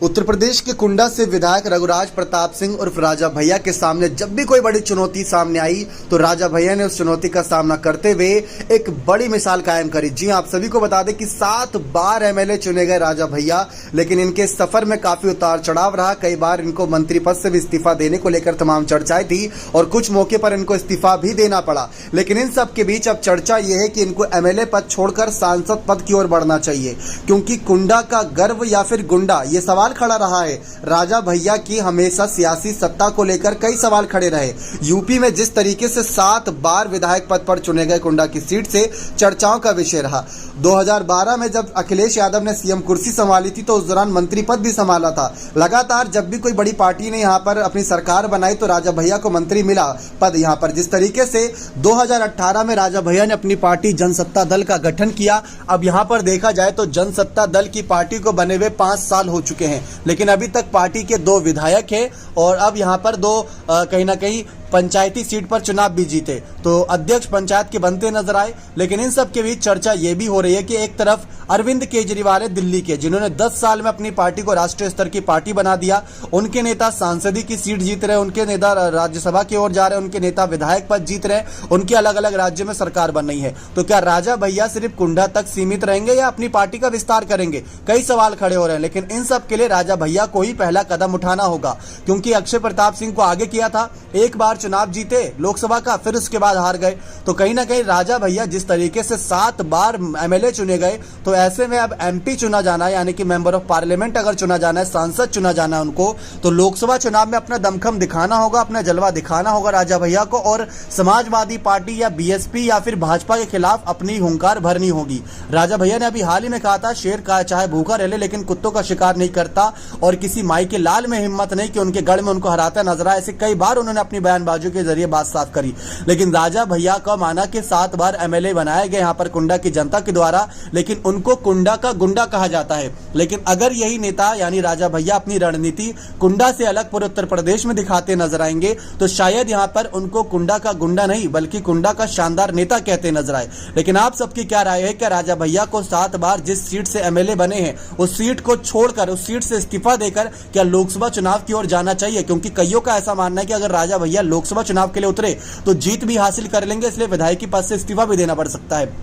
उत्तर प्रदेश के कुंडा से विधायक रघुराज प्रताप सिंह उर्फ राजा भैया के सामने जब भी कोई बड़ी चुनौती सामने आई तो राजा भैया ने उस चुनौती का सामना करते हुए एक बड़ी मिसाल कायम करी। जी आप सभी को बता दें कि 7 बार एमएलए चुने गए राजा भैया, लेकिन इनके सफर में काफी उतार चढ़ाव रहा। कई बार इनको मंत्री पद से भी इस्तीफा देने को लेकर तमाम चर्चाएं थी और कुछ मौके पर इनको इस्तीफा भी देना पड़ा। लेकिन इन सब के बीच अब चर्चा यह है कि इनको एमएलए पद छोड़कर सांसद पद की ओर बढ़ना चाहिए, क्योंकि कुंडा का गर्व या फिर गुंडा, ये सवाल खड़ा रहा है। राजा भैया की हमेशा सियासी सत्ता को लेकर कई सवाल खड़े रहे। यूपी में जिस तरीके से 7 बार विधायक पद पर चुने गए कुंडा की सीट से चर्चाओं का विषय रहा। 2012 में जब अखिलेश यादव ने सीएम कुर्सी संभाली थी तो उस दौरान मंत्री पद भी संभाला था। लगातार जब भी कोई बड़ी पार्टी ने यहाँ पर अपनी सरकार बनाई तो राजा भैया को मंत्री मिला पद यहाँ पर। जिस तरीके से 2018 में राजा भैया ने अपनी पार्टी जनसत्ता दल का गठन किया। अब यहाँ पर देखा जाए तो जनसत्ता दल की पार्टी को बने हुए 5 साल हो चुके हैं, लेकिन अभी तक पार्टी के 2 विधायक हैं और अब यहाँ पर 2 कहीं ना कहीं पंचायती सीट पर चुनाव भी जीते, तो अध्यक्ष पंचायत के बनते नजर आए। लेकिन इन सब के बीच चर्चा ये भी हो रही है कि एक तरफ अरविंद केजरीवाल है दिल्ली के, जिन्होंने 10 साल में अपनी पार्टी को राष्ट्रीय स्तर की पार्टी बना दिया। उनके नेता सांसदी की सीट जीत रहे, उनके नेता राज्यसभा की ओर जा रहे, उनके नेता विधायक पद जीत रहे, उनके अलग अलग राज्यों में सरकार बन रही है। तो क्या राजा भैया सिर्फ कुंडा तक सीमित रहेंगे या अपनी पार्टी का विस्तार करेंगे? कई सवाल खड़े हो रहे हैं, लेकिन इन सब के लिए राजा भैया को ही पहला कदम उठाना होगा, क्योंकि अक्षय प्रताप सिंह को आगे किया था। एक बार चुनाव जीते लोकसभा का, फिर उसके बाद हार गए। तो कहीं ना कहीं राजा भैया जिस तरीके से 7 बार एमएलए चुने गए, तो ऐसे में अब एमपी चुना जाना है, यानी कि मेंबर ऑफ पार्लियामेंट अगर चुना जाना है, सांसद चुना जाना है उनको, तो लोकसभा चुनाव में अपना दमखम दिखाना होगा, अपना जलवा दिखाना होगा राजा भैया को, और समाजवादी पार्टी या बीएसपी या फिर भाजपा के खिलाफ अपनी हुंकार भरनी होगी। राजा भैया ने अभी हाल ही में कहा था, शेर का चाहे भूखा रह ले लेकिन कुत्तों का शिकार नहीं करता, और किसी माई के लाल में हिम्मत नहीं कि उनके गढ़ में उनको हराता नजर आए। ऐसे कई बार उन्होंने अपनी बयानबाजी के जरिए बात साफ करी। लेकिन राजा भैया का माना कि 7 बार एमएलए बनाए गए यहाँ पर कुंडा की जनता के द्वारा, लेकिन उनको कुंडा का गुंडा कहा जाता है। लेकिन अगर यही नेता यानी राजा भैया अपनी रणनीति कुंडा से अलग पूरे उत्तर प्रदेश में दिखाते नजर आएंगे तो शायद यहाँ पर उनको कुंडा का गुंडा नहीं बल्कि कुंडा का शानदार नेता कहते नजर आए। लेकिन आप सबकी क्या राय है? क्या राजा भैया को 7 बार जिस सीट से एमएलए बने हैं उस सीट को छोड़कर, उस सीट से इस्तीफा देकर क्या लोकसभा चुनाव की ओर जाना चाहिए? क्योंकि कईयों का ऐसा मानना है कि अगर राजा भैया लोकसभा चुनाव के लिए उतरे तो जीत भी हासिल कर लेंगे, इसलिए विधायकी पद से इस्तीफा भी देना पड़ सकता है।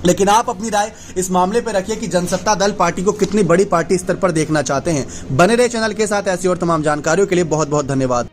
लेकिन आप अपनी राय इस मामले पर रखिए कि जनसत्ता दल पार्टी को कितनी बड़ी पार्टी स्तर पर देखना चाहते हैं। बने रहे चैनल के साथ, ऐसी और तमाम जानकारियों के लिए बहुत बहुत धन्यवाद।